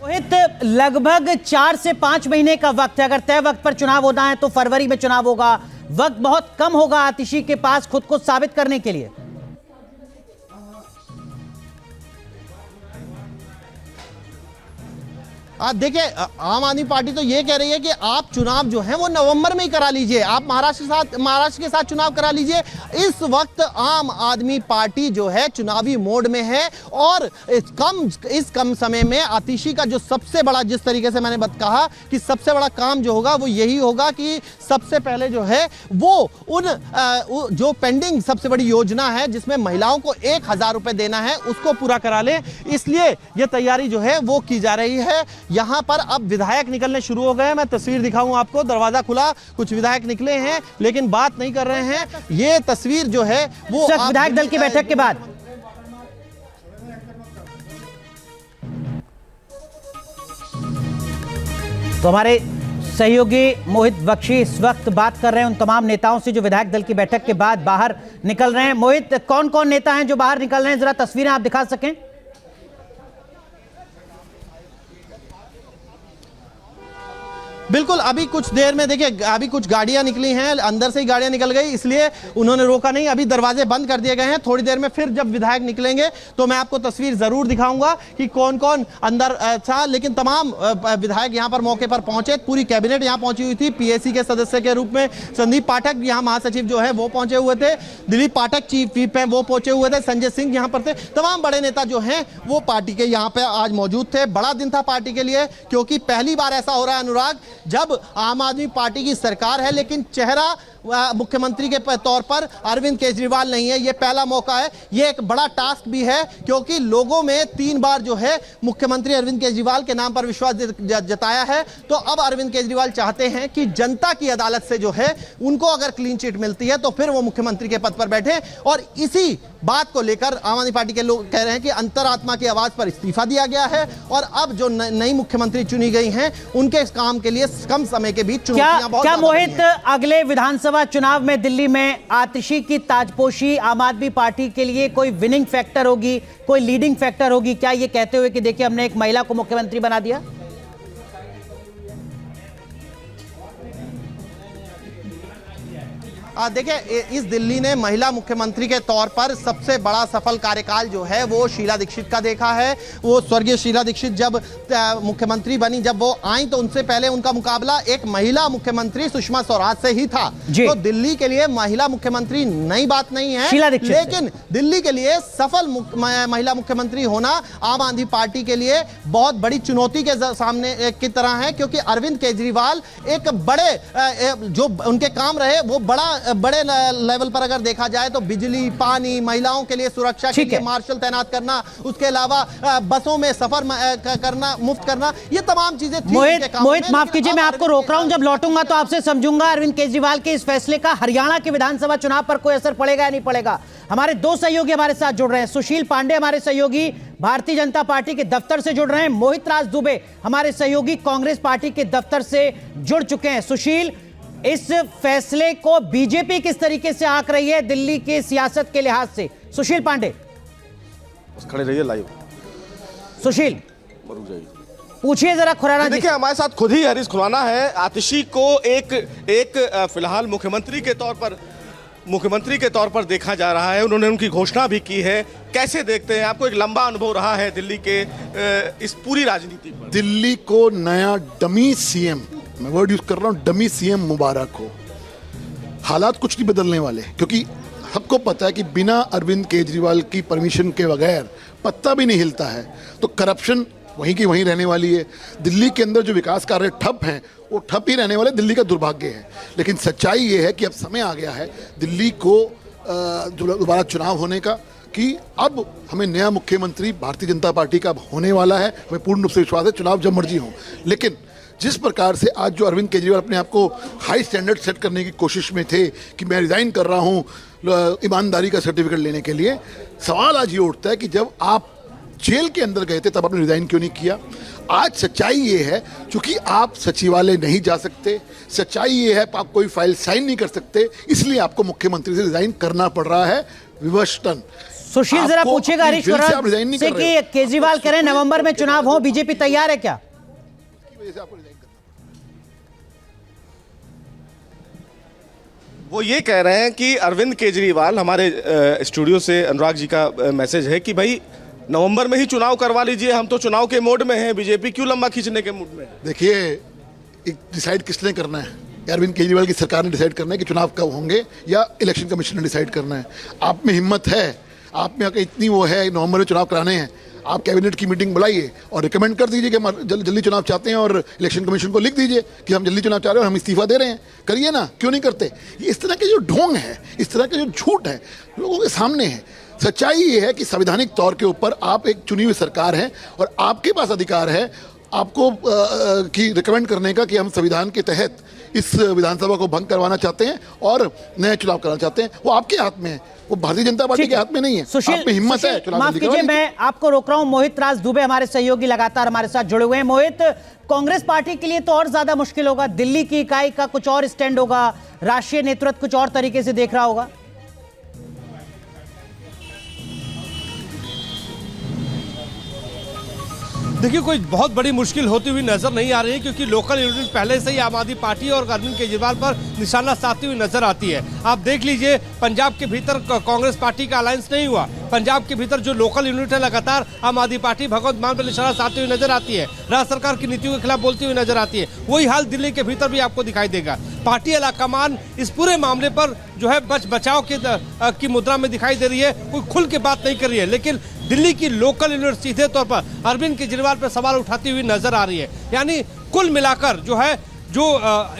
मोहित, लगभग 4 से 5 महीने का वक्त है। अगर तय वक्त पर चुनाव होना है तो फरवरी में चुनाव होगा। वक्त बहुत कम होगा आतिशी के पास खुद को साबित करने के लिए। देखिए, आम आदमी पार्टी तो ये कह रही है कि आप चुनाव जो है वो नवंबर में ही करा लीजिए, आप महाराष्ट्र के साथ चुनाव करा लीजिए। इस वक्त आम आदमी पार्टी जो है चुनावी मोड में है और इस कम समय में आतिशी का जो सबसे बड़ा, जिस तरीके से मैंने कहा कि सबसे बड़ा काम जो होगा वो यही होगा कि सबसे पहले जो है वो जो पेंडिंग सबसे बड़ी योजना है जिसमें महिलाओं को 1000 रुपए देना है उसको पूरा करा ले। इसलिए ये तैयारी जो है वो की जा रही है। यहां पर अब विधायक निकलने शुरू हो गए। मैं तस्वीर दिखाऊं आपको, दरवाजा खुला, कुछ विधायक निकले हैं लेकिन बात नहीं कर रहे हैं। ये तस्वीर जो है वो विधायक दल की बैठक के बाद तो हमारे सहयोगी मोहित बख्शी इस वक्त बात कर रहे हैं उन तमाम नेताओं से जो विधायक दल की बैठक के बाद बाहर निकल रहे हैं। मोहित, कौन कौन नेता हैं जो बाहर निकल रहे हैं, जरा तस्वीरें आप दिखा सकें? बिल्कुल, अभी कुछ देर में देखिए, अभी कुछ गाड़ियां निकली हैं, अंदर से ही गाड़ियां निकल गई, इसलिए उन्होंने रोका नहीं। अभी दरवाजे बंद कर दिए गए हैं। थोड़ी देर में फिर जब विधायक निकलेंगे तो मैं आपको तस्वीर जरूर दिखाऊंगा कि कौन कौन अंदर था। लेकिन तमाम विधायक यहां पर मौके पर पहुंचे, पूरी कैबिनेट यहां पहुंची हुई थी। पीएसी के सदस्य के रूप में संदीप पाठक यहां महासचिव जो है वो पहुंचे हुए थे, दिलीप पाठक चीफ व्हिप हैं वो पहुंचे हुए थे, संजय सिंह यहां पर थे। तमाम बड़े नेता जो हैं वो पार्टी के यहां पर आज मौजूद थे। बड़ा दिन था पार्टी के लिए क्योंकि पहली बार ऐसा हो रहा है अनुराग, जब आम आदमी पार्टी की सरकार है लेकिन चेहरा मुख्यमंत्री के तौर पर अरविंद केजरीवाल नहीं है। यह पहला मौका है। यह एक बड़ा टास्क भी है क्योंकि लोगों में 3 बार जो है मुख्यमंत्री अरविंद केजरीवाल के नाम पर विश्वास जताया है। तो अब अरविंद केजरीवाल चाहते हैं कि जनता की अदालत से जो है उनको अगर क्लीन चिट मिलती है तो फिर वो मुख्यमंत्री के पद पर बैठे। और इसी बात को लेकर आम आदमी पार्टी के लोग कह रहे हैं कि अंतरात्मा की आवाज पर इस्तीफा दिया गया है और अब जो नई मुख्यमंत्री चुनी गई हैं उनके काम के लिए कम समय के बीच चुनौतियां बहुत। क्या मोहित, अगले विधानसभा चुनाव में दिल्ली में आतिशी की ताजपोशी आम आदमी पार्टी के लिए कोई विनिंग फैक्टर होगी, कोई लीडिंग फैक्टर होगी क्या, ये कहते हुए कि देखिए हमने एक महिला को मुख्यमंत्री बना दिया? देखिए, इस दिल्ली ने महिला मुख्यमंत्री के तौर पर सबसे बड़ा सफल कार्यकाल जो है वो शीला दीक्षित का देखा है। वो स्वर्गीय शीला दीक्षित जब मुख्यमंत्री बनी, जब वो आई तो उनसे पहले उनका मुकाबला एक महिला मुख्यमंत्री सुषमा स्वराज से ही था। तो दिल्ली के लिए महिला मुख्यमंत्री नई बात नहीं है, लेकिन दिल्ली के लिए सफल महिला मुख्यमंत्री होना आम आदमी पार्टी के लिए बहुत बड़ी चुनौती के सामने की तरह है क्योंकि अरविंद केजरीवाल एक बड़े जो उनके काम रहे वो बड़े लेवल पर अगर देखा जाए तो बिजली, पानी, महिलाओं के लिए सुरक्षा के लिए मार्शल तैनात करना, उसके अलावा बसों में सफर करना, मुफ्त करना, ये तमाम चीजें थी। मोहित माफ कीजिए, मैं आपको रोक रहा हूं। जब लौटूंगा तो आपसे समझूंगा अरविंद केजरीवाल के इस फैसले का हरियाणा के विधानसभा चुनाव पर कोई असर पड़ेगा या नहीं पड़ेगा। हमारे 2 सहयोगी हमारे साथ जुड़ रहे हैं। सुशील पांडे हमारे सहयोगी भारतीय जनता पार्टी के दफ्तर से जुड़ रहे हैं। मोहित राज दुबे हमारे सहयोगी कांग्रेस पार्टी के दफ्तर से जुड़ चुके हैं। सुशील, इस फैसले को बीजेपी किस तरीके से आंक रही है दिल्ली की सियासत के लिहाज से? सुशील पांडे खड़े रहिए लाइव। सुशील पूछिए जरा खुराना जी। देखिए, हमारे साथ खुद ही हरीश खुराना है। आतिशी को एक फिलहाल मुख्यमंत्री के तौर पर देखा जा रहा है। उन्होंने उनकी घोषणा भी की है। कैसे देखते हैं? आपको एक लंबा अनुभव रहा है दिल्ली के इस पूरी राजनीति पर। दिल्ली को नया डमी सीएम, मैं वर्ड यूज कर रहा हूं, डमी सीएम मुबारक हो। हालात कुछ नहीं बदलने वाले क्योंकि सबको पता है कि बिना अरविंद केजरीवाल की परमिशन के बगैर पत्ता भी नहीं हिलता है। तो करप्शन वहीं की वहीं रहने वाली है। दिल्ली के अंदर जो विकास कार्य ठप हैं वो ठप ही रहने वाले, दिल्ली का दुर्भाग्य है। लेकिन सच्चाई ये है कि अब समय आ गया है दिल्ली को दोबारा चुनाव होने का, कि अब हमें नया मुख्यमंत्री भारतीय जनता पार्टी का होने वाला है। हमें पूर्ण रूप से विश्वास है, चुनाव जब मर्जी हो। लेकिन जिस प्रकार से आज जो अरविंद केजरीवाल अपने आप को हाई स्टैंडर्ड सेट करने की कोशिश में थे कि मैं रिज़ाइन कर रहा हूं ईमानदारी का सर्टिफिकेट लेने के लिए, सवाल आज ये उठता है कि जब आप जेल के अंदर गए थे तब आपने रिज़ाइन क्यों नहीं किया? आज सच्चाई ये है क्योंकि आप सचिवालय नहीं जा सकते, सच्चाई ये है आप कोई फाइल साइन नहीं कर सकते, इसलिए आपको मुख्यमंत्री से रिज़ाइन करना पड़ रहा है विवशतन। सुशील जरा आपको पूछेगा अपनी हरीश दिल से आप वरद रिजाइन नहीं से कर रहे कि केजरीवाल कह रहे हैं नवंबर में चुनाव हो, बीजेपी तैयार है क्या? की वजह से आपको रिजाइन करना वो ये कह रहे हैं कि अरविंद केजरीवाल, हमारे स्टूडियो से अनुराग जी का मैसेज है कि भाई नवंबर में ही चुनाव करवा लीजिए, हम तो चुनाव के मोड में हैं, बीजेपी क्यों लंबा खींचने के मूड में है? देखिए, एक डिसाइड किसने करना है? अरविंद केजरीवाल की सरकार ने डिसाइड करना है कि चुनाव कब होंगे, या इलेक्शन कमीशन ने डिसाइड करना है? आप में हिम्मत है, आप में अगर इतनी वो है नवंबर में चुनाव कराने हैं, आप कैबिनेट की मीटिंग बुलाइए और रिकमेंड कर दीजिए कि हम जल्दी चुनाव चाहते हैं, और इलेक्शन कमीशन को लिख दीजिए कि हम जल्दी चुनाव चाह रहे हैं और हम इस्तीफा दे रहे हैं। करिए ना, क्यों नहीं करते? ये इस तरह के जो ढोंग है, इस तरह के जो झूठ है, लोगों के सामने है। सच्चाई ये है कि संवैधानिक तौर के ऊपर आप एक चुनी हुई सरकार है और आपके पास अधिकार है आपको की रिकमेंड करने का कि हम संविधान के तहत इस विधानसभा को भंग करवाना चाहते हैं और नए चुनाव कराना चाहते हैं। वो आपके हाथ में है, वो भारतीय जनता पार्टी के हाथ में नहीं है। आप में हिम्मत है, चुनाव माफ जल्दी कीजिए, करवा लीजिए। मैं आपको रोक रहा हूं। मोहित राज दुबे हमारे सहयोगी लगातार हमारे साथ जुड़े हुए हैं। मोहित, कांग्रेस पार्टी के लिए तो और ज्यादा मुश्किल होगा, दिल्ली की इकाई का कुछ और स्टैंड होगा, राष्ट्रीय नेतृत्व कुछ और तरीके से देख रहा होगा। देखिए, कोई बहुत बड़ी मुश्किल होती हुई नजर नहीं आ रही है, क्योंकि लोकल यूनिट पहले से ही आम आदमी पार्टी और अरविंद केजरीवाल पर निशाना साधती हुई नजर आती है। आप देख लीजिए, पंजाब के भीतर कांग्रेस पार्टी का अलायंस नहीं हुआ। पंजाब के भीतर जो लोकल यूनिट है, लगातार आम आदमी पार्टी भगवंत मान पर निशाना साधती हुई नजर आती है, राज्य सरकार की नीतियों के खिलाफ बोलती हुई नजर आती है। वही हाल दिल्ली के भीतर भी आपको दिखाई देगा। पार्टी आलाकमान इस पूरे मामले पर जो है बच बचाव की मुद्रा में दिखाई दे रही है, कोई खुल के बात नहीं कर रही है। लेकिन दिल्ली की लोकल यूनिट सीधे तौर पर अरविंद केजरीवाल पर सवाल उठाती हुई नजर आ रही है। यानी कुल मिलाकर जो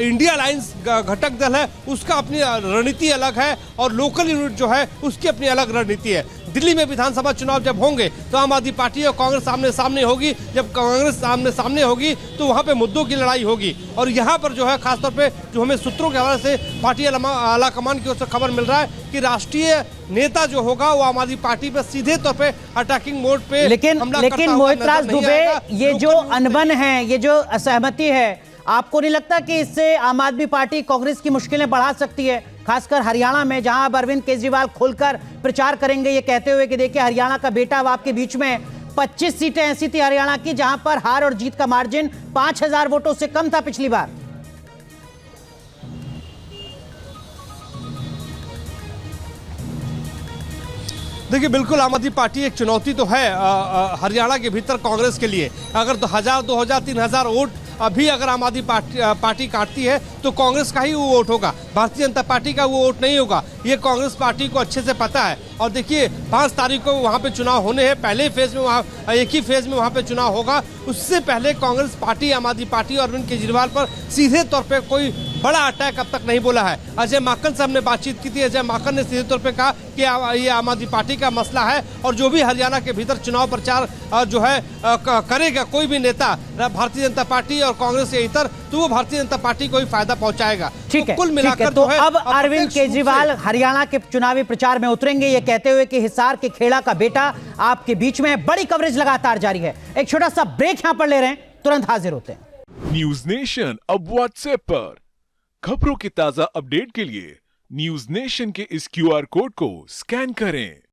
इंडिया अलायंस घटक दल है, उसका अपनी रणनीति अलग है और लोकल यूनिट जो है उसकी अपनी अलग रणनीति है। दिल्ली में विधानसभा चुनाव जब होंगे तो आम आदमी पार्टी और कांग्रेस आमने सामने होगी। जब कांग्रेस आमने सामने होगी तो वहां पे मुद्दों की लड़ाई होगी। और यहाँ पर जो है खासतौर पे जो हमें सूत्रों के हवाले से पार्टी आलाकमान की ओर से खबर मिल रहा है कि राष्ट्रीय नेता जो होगा वो आम आदमी पार्टी पे सीधे तौर पे अटैकिंग मोड पे लेकिन मोहित राज दुबे, ये जो अनबन है, ये जो असहमति है, आपको नहीं लगता कि इससे आम आदमी पार्टी कांग्रेस की मुश्किलें बढ़ा सकती है, खासकर हरियाणा में, जहां अब अरविंद केजरीवाल खुलकर प्रचार करेंगे ये कहते हुए कि देखिए हरियाणा का बेटा अब आपके बीच में 25 सीटें ऐसी थी हरियाणा की जहां पर हार और जीत का मार्जिन 5000 वोटों से कम था पिछली बार। देखिए, बिल्कुल आम आदमी पार्टी एक चुनौती तो है हरियाणा के भीतर कांग्रेस के लिए। अगर 1000, 2000, 3000 वोट अभी अगर आम आदमी पार्टी काटती है तो कांग्रेस का ही वो वोट होगा, भारतीय जनता पार्टी का वो वोट नहीं होगा। ये कांग्रेस पार्टी को अच्छे से पता है। और देखिए, 5 तारीख को वहाँ पे चुनाव होने हैं। पहले फेज में वहाँ एक ही फेज में वहाँ पे चुनाव होगा। उससे पहले कांग्रेस पार्टी, आम आदमी पार्टी और अरविंद केजरीवाल पर सीधे तौर पर कोई बड़ा अटैक अब तक नहीं बोला है। अजय माकन से हमने बातचीत की थी। अजय माकन ने सीधे तौर पे कहा कि ये आम आदमी पार्टी का मसला है और जो भी हरियाणा के भीतर चुनाव प्रचार जो है करेगा कोई भी नेता, भारतीय जनता पार्टी और कांग्रेस के इतर, तो वो भारतीय जनता पार्टी को ही फायदा पहुंचाएगा। ठीक है, कुल मिलाकर तो अब अरविंद केजरीवाल हरियाणा के चुनावी प्रचार में उतरेंगे ये कहते हुए कि हिसार के खेड़ा का बेटा आपके बीच में है। बड़ी कवरेज लगातार जारी है। एक छोटा सा ब्रेक यहां पर ले रहे हैं, तुरंत हाजिर होते हैं। न्यूज नेशन अब व्हाट्सएप पर खबरों की ताजा अपडेट के लिए न्यूज नेशन के इस QR कोड को स्कैन करें।